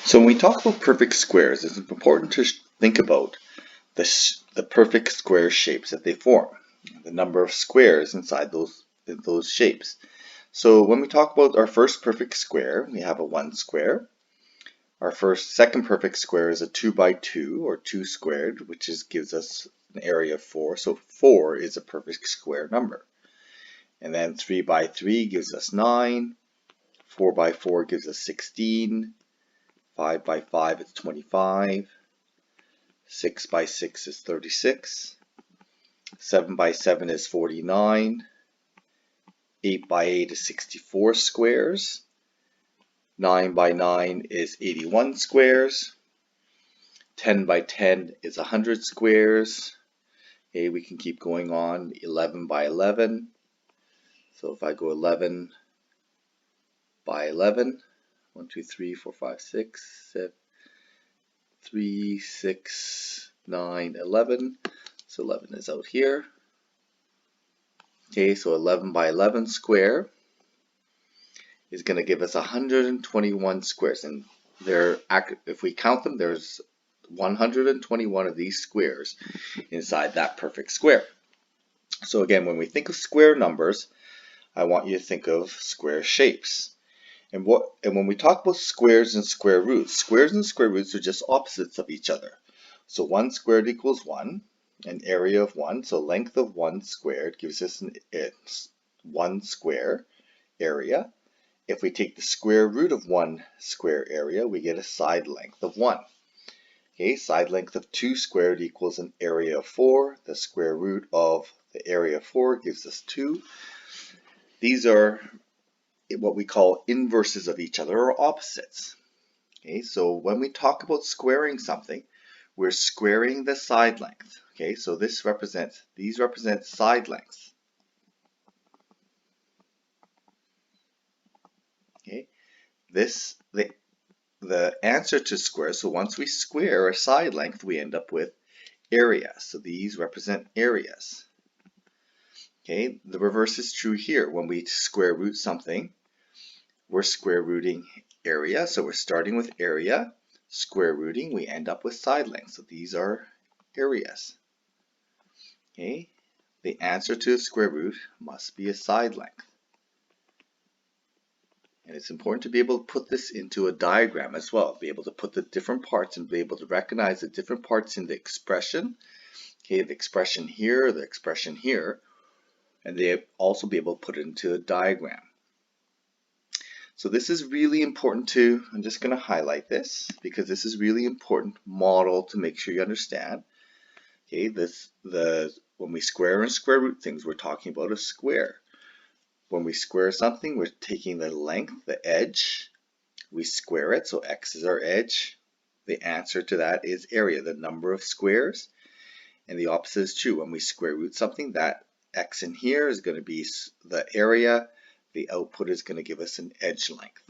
So when we talk about perfect squares, it's important to think about the perfect square shapes that they form, the number of squares inside those shapes. So when we talk about our first perfect square, we have a 1 square. Our second perfect square is a 2 by 2 or 2 squared, which gives us an area of 4. So 4 is a perfect square number. And then 3 by 3 gives us 9. 4 by 4 gives us 16. 5 by 5 is 25, 6 by 6 is 36, 7 by 7 is 49, 8 by 8 is 64 squares, 9 by 9 is 81 squares, 10 by 10 is 100 squares. Okay, we can keep going on. 11 by 11. So if I go 11 by 11, 1, 2, 3, 4, 5, 6, 7, 3, 6, 9, 11. So 11 is out here. Okay, so 11 by 11 square is going to give us 121 squares. And if we count them, there's 121 of these squares inside that perfect square. So again, when we think of square numbers, I want you to think of square shapes. And when we talk about squares and square roots are just opposites of each other. So 1 squared equals 1, an area of 1. So length of 1 squared gives us 1 square area. If we take the square root of 1 square area, we get a side length of 1. Okay, side length of 2 squared equals an area of 4. The square root of the area of 4 gives us 2. These are what we call inverses of each other, or opposites. Okay, so when we talk about squaring something, we're squaring the side length. Okay, so these represent side lengths. Okay, the answer to square, so once we square a side length, we end up with area. So these represent areas. Okay, the reverse is true here. When we square root something, we're square rooting area. So we're starting with area, square rooting, we end up with side length. So these are areas. Okay, the answer to a square root must be a side length. And it's important to be able to put this into a diagram as well, be able to put the different parts and be able to recognize the different parts in the expression. Okay, the expression here, and they also be able to put it into a diagram. So this is really important I'm just going to highlight this because this is really important model to make sure you understand. Okay, when we square and square root things, we're talking about a square. When we square something, we're taking the length, the edge, we square it, so x is our edge. The answer to that is area, the number of squares. And the opposite is true. When we square root something, that x in here is going to be the area. The output is going to give us an edge length.